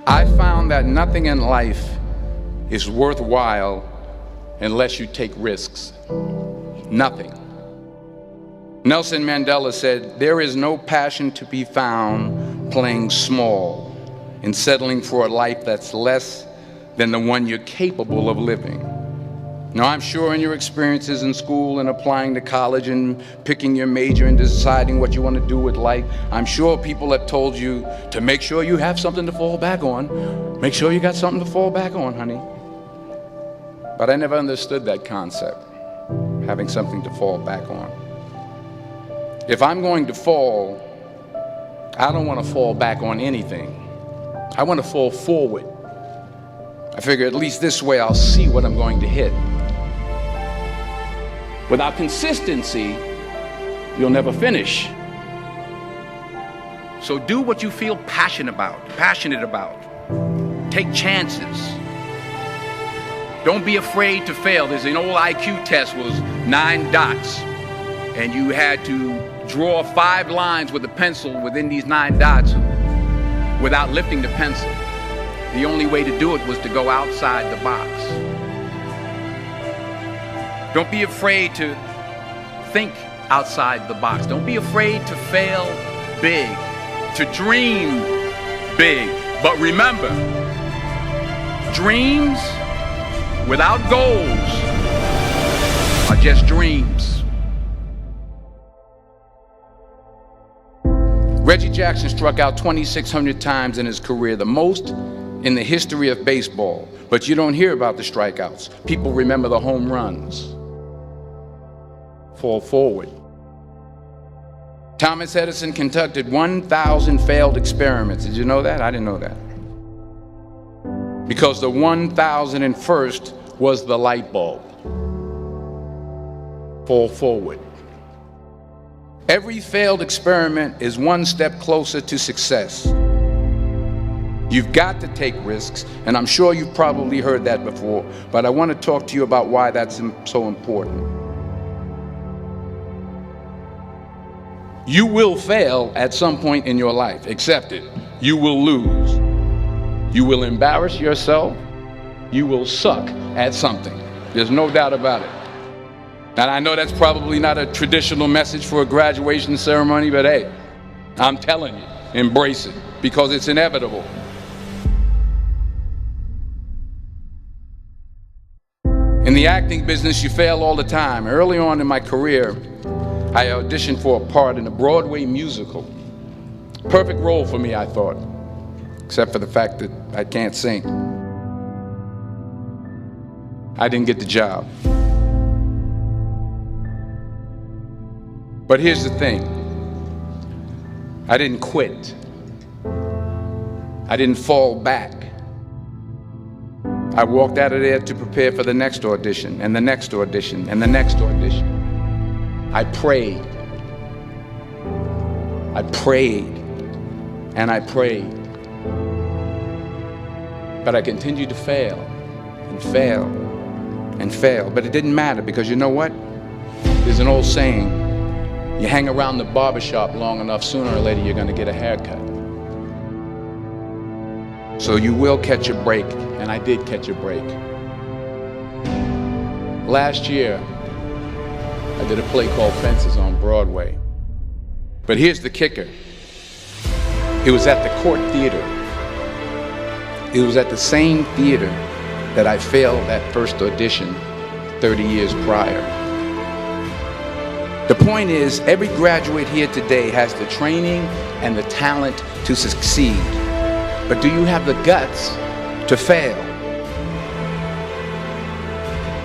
I found that nothing in life is worthwhile unless you take risks. Nothing. Nelson Mandela said, "There is no passion to be found playing small and settling for a life that's less than the one you're capable of living." Now, I'm sure in your experiences in school and applying to college and picking your major and deciding what you want to do with life, I'm sure people have told you to make sure you have something to fall back on. Make sure you got something to fall back on, honey. But I never understood that concept, having something to fall back on. If I'm going to fall, I don't want to fall back on anything. I want to fall forward. I figure at least this way I'll see what I'm going to hit. Without consistency, you'll never finish. So do what you feel passionate about. Take chances. Don't be afraid to fail. There's an old IQ test was 9 dots, and you had to draw 5 lines with a pencil within these 9 dots without lifting the pencil. The only way to do it was to go outside the box. Don't be afraid to think outside the box. Don't be afraid to fail big, to dream big. But remember, dreams without goals are just dreams. Reggie Jackson struck out 2,600 times in his career, the most in the history of baseball. But you don't hear about the strikeouts. People remember the home runs. Fall forward. Thomas Edison conducted 1,000 failed experiments. Did you know that? I didn't know that. Because the 1,001st was the light bulb. Fall forward. Every failed experiment is one step closer to success. You've got to take risks, and I'm sure you've probably heard that before, but I want to talk to you about why that's so important. You will fail at some point in your life. Accept it. You will lose. You will embarrass yourself. You will suck at something. There's no doubt about it. And I know that's probably not a traditional message for a graduation ceremony, but hey, I'm telling you, embrace it, because it's inevitable. In the acting business, you fail all the time. Early on in my career, I auditioned for a part in a Broadway musical. Perfect role for me, I thought, except for the fact that I can't sing. I didn't get the job. But here's the thing. I didn't quit. I didn't fall back. I walked out of there to prepare for the next audition, and the next audition, and the next audition. I prayed. I prayed. And I prayed. But I continued to fail, and fail, and fail. But it didn't matter, because you know what? There's an old saying, you hang around the barbershop long enough, sooner or later you're going to get a haircut. So you will catch a break, and I did catch a break. Last year, I did a play called Fences on Broadway. But here's the kicker. It was at the Court Theater. It was at the same theater that I failed that first audition 30 years prior. The point is, every graduate here today has the training and the talent to succeed. But do you have the guts to fail?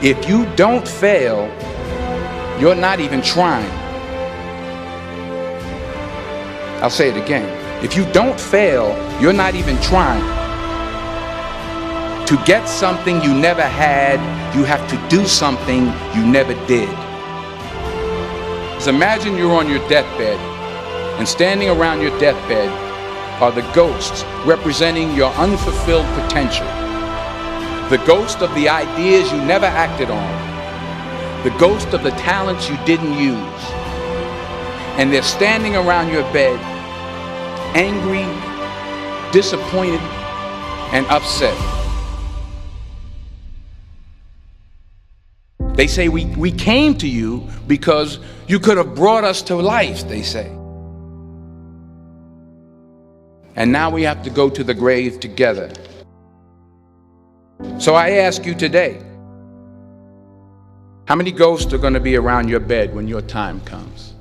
If you don't fail, you're not even trying. I'll say it again. If you don't fail, you're not even trying. To get something you never had, you have to do something you never did. So imagine you're on your deathbed, and standing around your deathbed are the ghosts representing your unfulfilled potential. The ghost of the ideas you never acted on. The ghost of the talents you didn't use. And they're standing around your bed, angry, disappointed, and upset. They say we came to you because you could have brought us to life, they say. And now we have to go to the grave together. So I ask you today, how many ghosts are going to be around your bed when your time comes?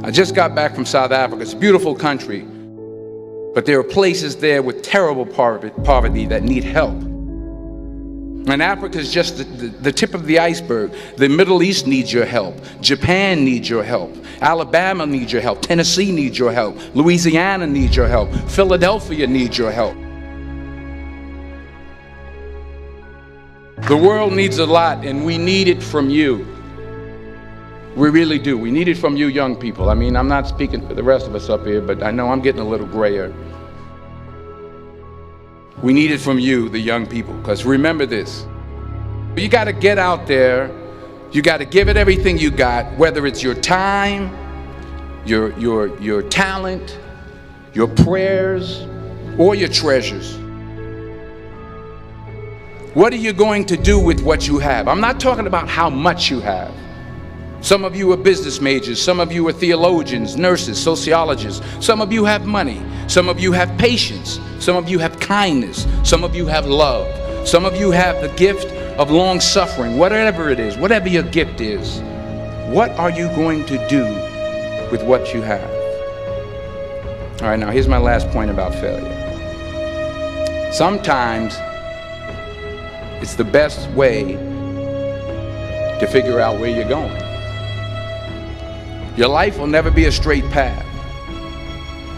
I just got back from South Africa. It's a beautiful country, but there are places there with terrible poverty that need help. And Africa is just the tip of the iceberg. The Middle East needs your help. Japan needs your help. Alabama needs your help. Tennessee needs your help. Louisiana needs your help. Philadelphia needs your help. The world needs a lot, and we need it from you. We really do. We need it from you young people. I mean, I'm not speaking for the rest of us up here, but I know I'm getting a little grayer. We need it from you, the young people, because remember this. You got to get out there. You got to give it everything you got, whether it's your time, your talent, your prayers, or your treasures. What are you going to do with what you have? I'm not talking about how much you have. Some of you are business majors, some of you are theologians, nurses, sociologists. Some of you have money, some of you have patience, some of you have kindness, some of you have love, some of you have the gift of long suffering. Whatever it is, whatever your gift is, what are you going to do with what you have? All right, now here's my last point about failure. Sometimes it's the best way to figure out where you're going. Your life will never be a straight path.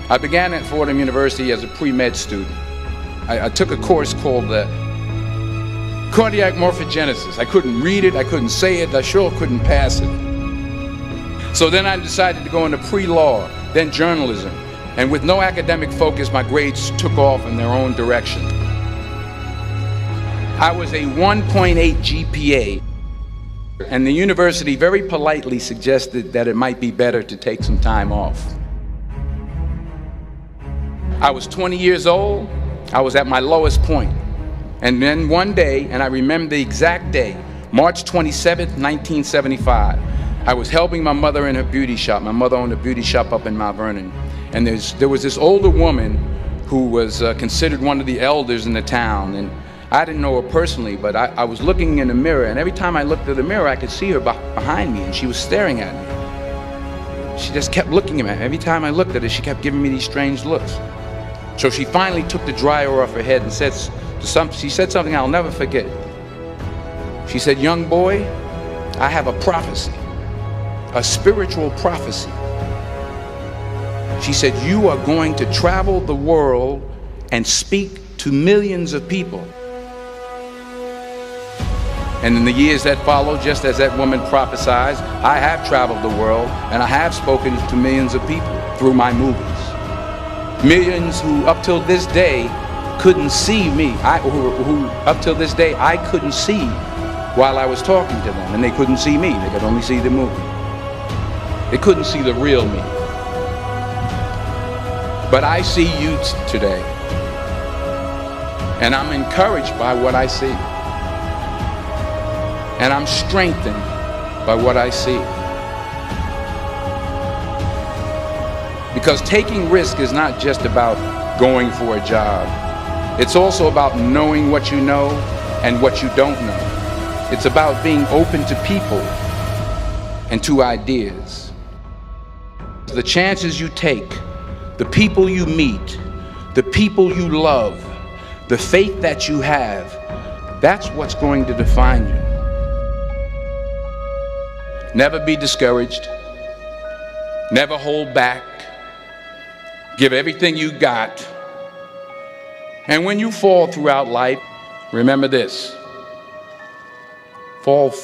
I began at Fordham University as a pre-med student. I took a course called cardiac morphogenesis. I couldn't read it, I couldn't say it, I sure couldn't pass it. So then I decided to go into pre-law, then journalism. And with no academic focus, my grades took off in their own direction. I was a 1.8 GPA. And the university very politely suggested that it might be better to take some time off. I was 20 years old. I was at my lowest point. And then one day, and I remember the exact day, March 27th, 1975, I was helping my mother in her beauty shop. My mother owned a beauty shop up in Mount Vernon. And there was this older woman who was considered one of the elders in the town. And I didn't know her personally, but I was looking in the mirror, and every time I looked at the mirror, I could see her behind me, and she was staring at me. She just kept looking at me. Every time I looked at her, she kept giving me these strange looks. So she finally took the dryer off her head and she said something I'll never forget. She said, "Young boy, I have a prophecy, a spiritual prophecy." She said, "You are going to travel the world and speak to millions of people." And in the years that followed, just as that woman prophesied, I have traveled the world and I have spoken to millions of people through my movies. Millions who up till this day couldn't see me, who up till this day I couldn't see while I was talking to them, and they couldn't see me, they could only see the movie. They couldn't see the real me. But I see you today, and I'm encouraged by what I see. And I'm strengthened by what I see. Because taking risk is not just about going for a job. It's also about knowing what you know and what you don't know. It's about being open to people and to ideas. The chances you take, the people you meet, the people you love, the faith that you have, that's what's going to define you. Never be discouraged. Never hold back. Give everything you got. And when you fall throughout life, remember this: fall forward.